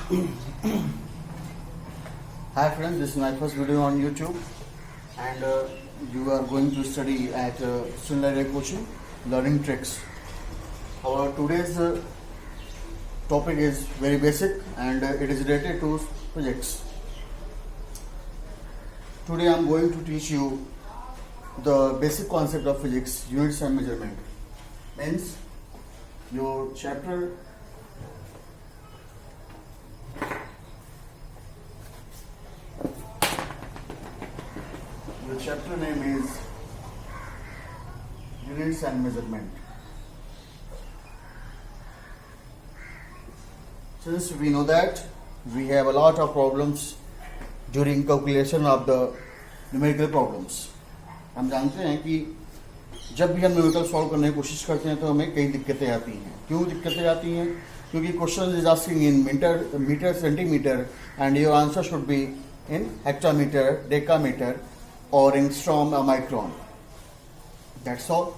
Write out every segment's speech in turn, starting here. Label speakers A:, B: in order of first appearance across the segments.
A: Hi friends, this is my first video on YouTube and you are going to study at Sunlight Coaching Learning Tricks. Our today's topic is very basic and it is related to physics. Today I am going to teach you the basic concept of physics, units and measurement. Means your chapter name is units and measurement. Since we know that we have a lot of problems during calculation of the numerical problems, हम जानते हैं कि जब भी हम numerical solve करने की कोशिश करते हैं तो हमें कई दिक्कतें आती हैं. क्यों दिक्कतें आती हैं? क्योंकि question is asking in metre centimetre and your answer should be in hectometre, decametre or angstrom or micron. That's all.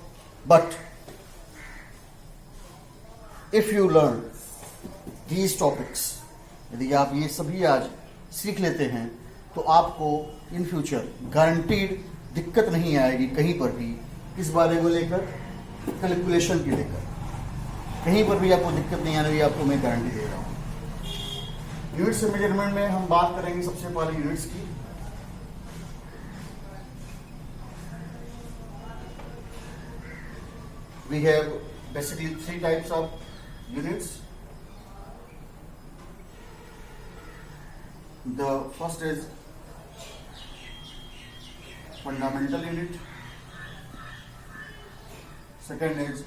A: But if you learn these topics, यदि आप ये सभी आज सीख लेते हैं तो आपको इन फ्यूचर गारंटीड दिक्कत नहीं आएगी कहीं पर भी. इस बारे में लेकर कैलकुलेशन की लेकर कहीं पर भी आपको दिक्कत नहीं आने की आपको मैं गारंटी दे रहा हूँ. यूनिट्स से मेजरमेंट में हम बात करेंगे सबसे पहले यूनिट्स की. We have basically three types of units. The first is fundamental unit. Second is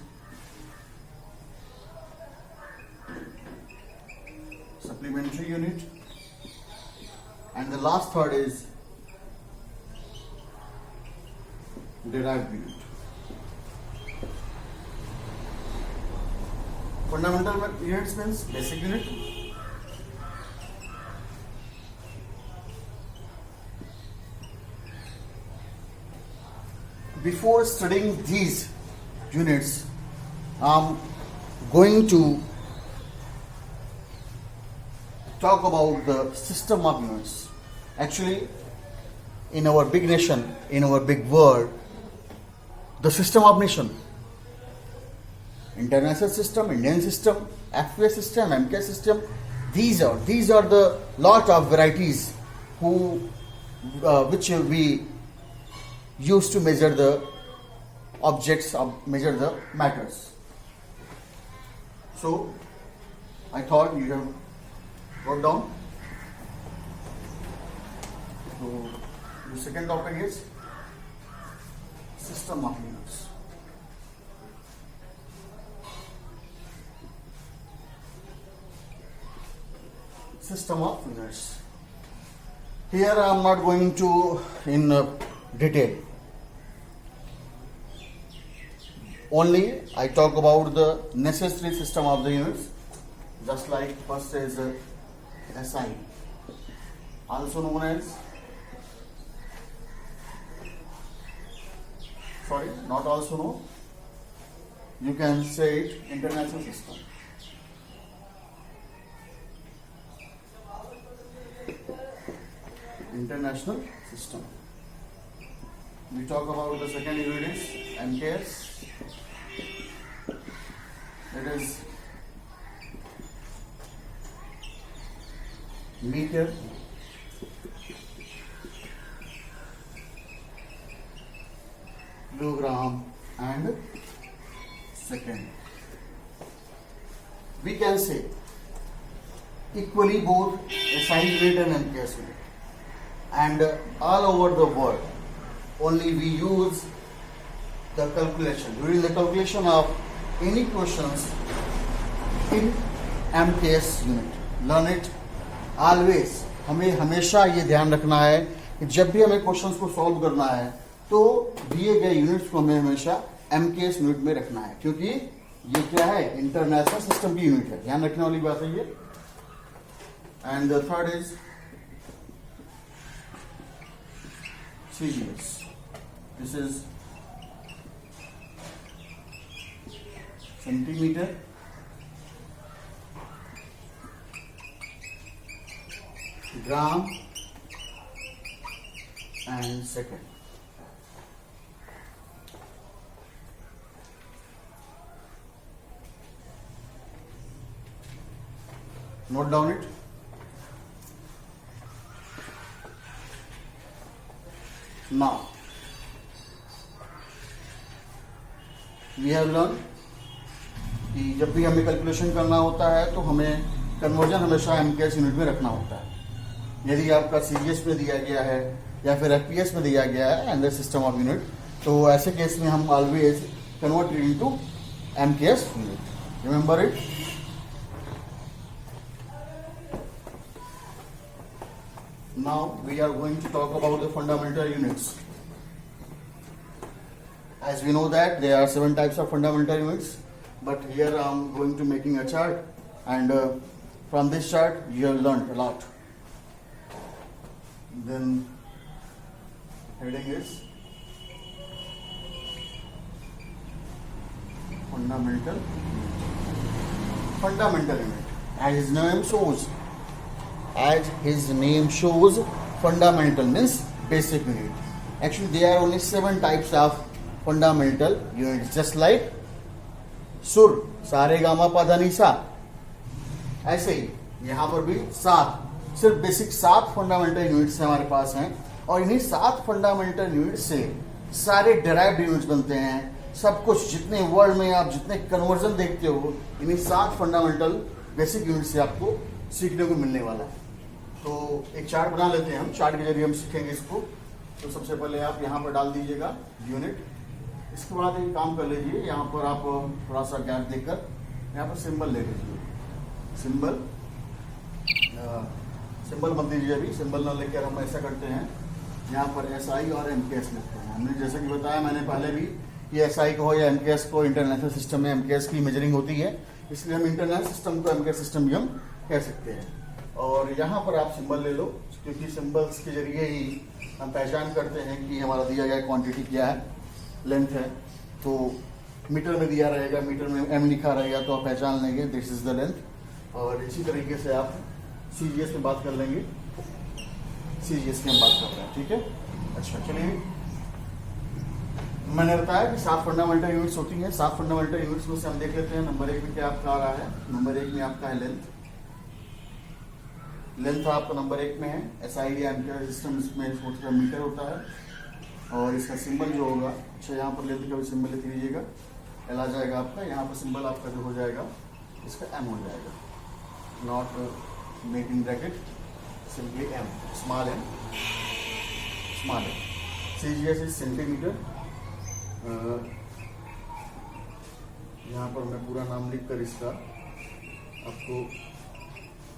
A: supplementary unit. And the last third is derived unit. Fundamental units means basic unit. Before studying these units, I'm going to talk about the system of units. Actually, in our big nation, in our big world, the system of nation, international system, Indian system, FPS system, MK system, these are the lot of varieties which we use to measure the objects, measure the matters. So I thought you have wrote down. So the second topic is system of units. System of units. Here I am not going to in detail. Only I talk about the necessary system of the units. Just like first is SI, also known as, sorry, not also known. You can say it international system. International system. We talk about the second unit is MKS. It is meter, kilogram and second. We can say equally both SI unit and MKS unit. And all over the world, only we use the calculation. During the calculation of any questions in MKS unit, learn it always. हमें हमेशा ये ध्यान रखना है कि जब भी हमें क्वेश्चंस को सॉल्व करना है तो दिए गए यूनिट्स को हमें हमेशा MKS यूनिट में रखना है, क्योंकि ये क्या है, इंटरनेशनल सिस्टम की यूनिट है. ध्यान रखने वाली बात है ये. And the third is CGS. This is centimeter, gram and second. Note down it. Now we have learned कि जब भी हमें कैलकुलेशन करना होता है तो हमें कन्वर्जन हमेशा एमकेएस यूनिट में रखना होता है। यदि आपका सीजीएस में दिया गया है या फिर एफपीएस में दिया गया है अंडर सिस्टम ऑफ यूनिट, तो ऐसे केस में हम always convert it into MKS unit. Remember it. Now we are going to talk about the fundamental units. As we know that there are 7 types of fundamental units, but here I am going to making a chart, and from this chart you have learned a lot. Then heading is fundamental unit. As his name shows. As his name shows, fundamental means basic unit. Actually, there are only 7 types of fundamental units, just like सुर, सारे gamma पा नी सा। ऐसे ही यहाँ पर भी 7, सिर्फ basic 7 fundamental units हमारे पास हैं, और इन्हीं 7 फंडामेंटल यूनिट से सारे डेराइव्ड यूनिट्स बनते हैं। सब कुछ जितने वर्ल्ड में आप जितने कन्वर्जन देखते हो, इन्हीं 7 फंडामेंटल बेसिक यूनिट से आपको सीखने को मिलने वाला है। तो एक चार्ट बना लेते हैं हम, चार्ट के जरिए हम सीखेंगे इसको। तो सबसे पहले आप यहाँ पर डाल दीजिएगा यूनिट। इसके बाद एक काम कर लीजिए, यहाँ पर आप थोड़ा सा गैप देकर यहाँ पर सिंबल ले लीजिए। सिंबल मत दीजिए अभी, सिंबल ना लेकर हम ऐसा करते हैं, यहाँ पर एसआई और एमकेएस लिखते हैं। हमने जैसे कि बताया मैंने पहले भी, कि एसआई को या एमकेएस को इंटरनेशनल सिस्टम में एमकेएस की मेजरिंग होती है, इसलिए हम इंटरनेशनल सिस्टम को एमकेएस सिस्टम भी हम कह सकते हैं। और यहाँ पर आप सिंबल ले लो, क्योंकि सिंबल्स के जरिए ही हम पहचान करते हैं कि हमारा दिया गया क्वांटिटी क्या है, लेंथ है। तो मीटर में दिया रहेगा, मीटर में एम लिखा रहेगा, तो आप पहचान लेंगे दिस इज द लेंथ। और इसी तरीके से आप सीजीएस में बात कर लेंगे, सीजीएस की हम बात कर रहे हैं, ठीक है। अच्छा चलिए, मैंने बताया कि 7 फंडामेंटल यूनिट्स होती हैं। 7 फंडामेंटल यूनिट्स में से हम देख लेते हैं। नंबर 1 में क्या आपका आ रहा है? नंबर 1 में आपका है लेंथ। लेंथ आपका नंबर 1 में है। एसआई या एमकेएस सिस्टम इसमें होता मीटर होता है। और इसका सिंबल जो होगा, अच्छा यहाँ पर लेंथ का भी सिंबल लिख लीजिएगा, एल आ जाएगा आपका। यहाँ पर सिंबल आपका जो हो जाएगा इसका एम हो जाएगा, not making bracket, simply m, small m, small m. CGS is centimetre. यहाँ पर मैं पूरा नाम लिखकर इसका आपको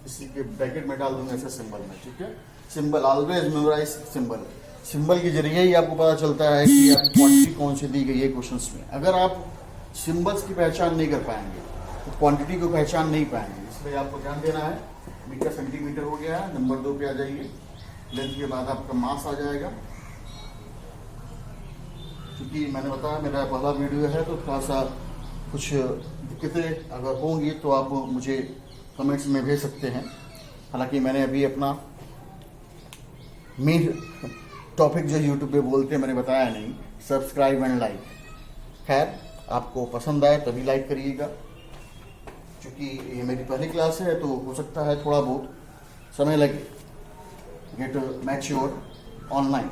A: इसी के ब्रैकेट में डाल दूंगा ऐसे सिंबल में, ठीक है। Symbol always memorise symbol. Symbol के जरिए ही आपको पता चलता है कि आपकी क्वांटिटी कौन सी दी गई है क्वेश्चंस में। अगर आप सिंबल्स की पहचान नहीं कर पाएंगे तो क्वांटिटी को पहचान नहीं पाएंगे, इसलिए आपको ध्यान देना है। मीटर सेंटीमीटर हो गया है, नंबर 2 पे आ जाइए। लेंथ के बाद आपका मास आ जाएगा। क्योंकि मैंने बताया मेरा पहला वीडियो है, तो थोड़ा सा कुछ दिक्कतें अगर होंगी तो आप मुझे कमेंट्स में भेज सकते हैं। हालांकि मैंने अभी अपना मेन टॉपिक जो यूट्यूब पे बोलते हैं मैंने बताया नहीं, सब्सक्राइब एंड लाइक। खैर, आपको पसंद आए तभी लाइक करिएगा, क्योंकि ये मेरी पहली क्लास है तो हो सकता है थोड़ा बहुत समय लगे गेट मैच्योर ऑनलाइन।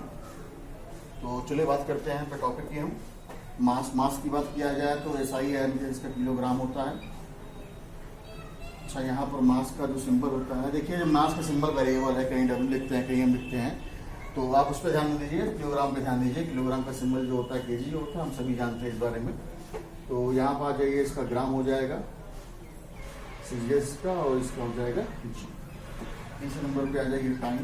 A: तो चलिए बात करते हैं पर टॉपिक की हम। मास की बात किया जाए तो एसआई है, इसका किलोग्राम होता है। अच्छा, यहाँ पर मास का जो सिंबल होता है, देखिए जब मास का सिंबल वेरिएबल है, कहीं डब्ल्यू लिखते हैं कहीं एम लिखते हैं, तो आप उस पर ध्यान दीजिए। किलोग्राम पे ध्यान दीजिए। किलोग्राम का सिंबल जो होता है केजी होता है, हम सभी जानते हैं इस बारे में। तो यहाँ पर आ जाइए, इसका ग्राम हो जाएगा सीजीएस का, और इसका हो जाएगा जी। तीसरे नंबर पे आ जाएगी टाइम।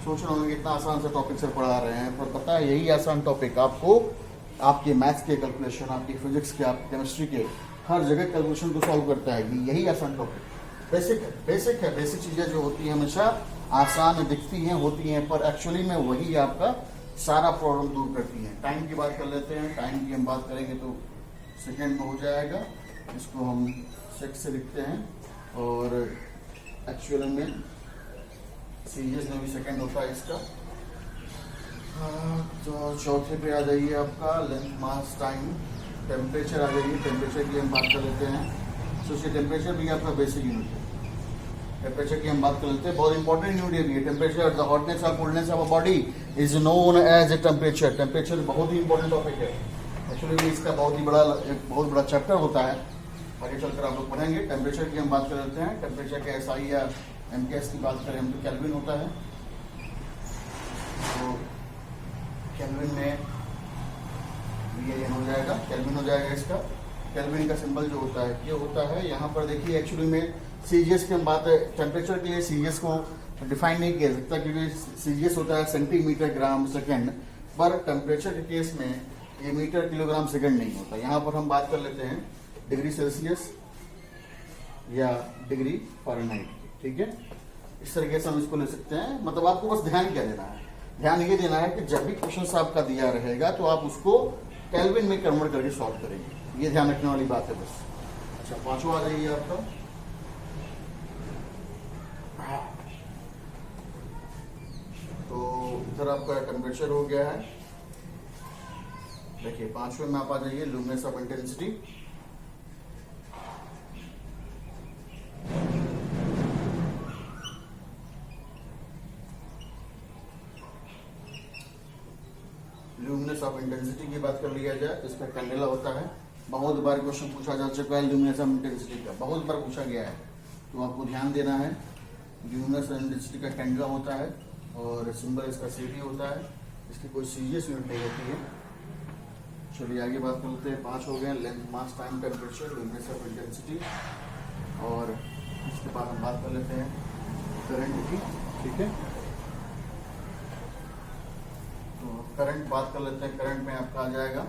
A: सोच रहा हूँ इतना आसान सा टॉपिक सर पढ़ा रहे हैं, पर पता है यही आसान टॉपिक आपको आपके मैथ्स के कैलकुलेशन, आपकी फिजिक्स के, आपकी केमिस्ट्री के हर जगह कैलकुलेशन को सॉल्व करता है। यही आसान टॉपिक बेसिक है। बेसिक चीज़ें जो होती हैं हमेशा आसान दिखती हैं, होती हैं, पर एक्चुअली में वही आपका सारा प्रॉब्लम दूर करती हैं। टाइम की बात कर लेते हैं। टाइम की हम बात करेंगे तो सेकेंड में हो जाएगा, इसको हम सेक्स से लिखते हैं, और एक्चुअल में सीजीएस में भी सेकंड होता है इसका। तो चौथे पे आ जाइए आपका लेंथ मास टाइम टेम्परेचर आ जाइए। टेम्परेचर की हम बात कर लेते हैं। सोचिए टेम्परेचर भी आपका बेसिक यूनिट है। टेम्परेचर की हम बात कर लेते हैं, बहुत इंपॉर्टेंट यूनिट है टेम्परेचर। द हॉटनेस और coldness of a body is known as a temperature. Temperature बहुत ही इंपॉर्टेंट टॉपिक है। एक्चुअली इसका बहुत बड़ा चैप्टर होता है, आगे चलकर आप लोग पढ़ेंगे। टेम्परेचर की हम बात कर लेते हैं। टेम्परेचर के एसआई या एमकेएस की बात करें हम तो केल्विन होता है। तो केल्विन में ये हो जाएगा, केल्विन हो जाएगा इसका। केल्विन का सिंबल जो होता है ये होता है यहाँ पर देखिए। एक्चुअली में सीजीएस की हम बात टेम्परेचर के लिए सीजीएस को डिफाइन नहीं किया सकता क्योंकि सीजीएस होता है सेंटीमीटर ग्राम सेकंड, पर टेम्परेचर के केस में ये मीटर किलोग्राम सेकंड नहीं होता। यहाँ पर हम बात कर लेते हैं डिग्री सेल्सियस या डिग्री फ़ारेनहाइट, ठीक है। इस तरीके से हम इसको ले सकते हैं। मतलब आपको बस ध्यान क्या देना है, ध्यान ये देना है कि जब भी क्वेश्चन आपका दिया रहेगा तो आप उसको केल्विन में कन्वर्ट करके सॉल्व करेंगे, ये ध्यान रखने वाली बात है बस। अच्छा, पांचवा आ जाइए आपका। तो इधर आपका टेम्परेचर हो गया है। देखिए पांचवें में आप आ जाइए luminous of intensity. Luminance of intensity की बात कर लिया जाए तो इसका कैंडेला होता है। बहुत बार क्वेश्चन पूछा जा चुका है ल्यूमिनेंस ऑफ इंटेंसिटी का, बहुत बार पूछा गया है, तो आपको ध्यान देना है। ल्यूमिनेंस ऑफ इंटेंसिटी का कैंडेला होता है और सिंबल इसका सीटी होता है। इसकी कोई सीजीएस यूनिट नहीं होती है। चलिए आगे बात कर लेते हैं। 5 हो गए, length mass time temperature luminance of intensity. और इसके बाद हम बात कर लेते हैं करंट की, ठीक है। तो करंट बात कर लेते हैं। करंट में आपका आ जाएगा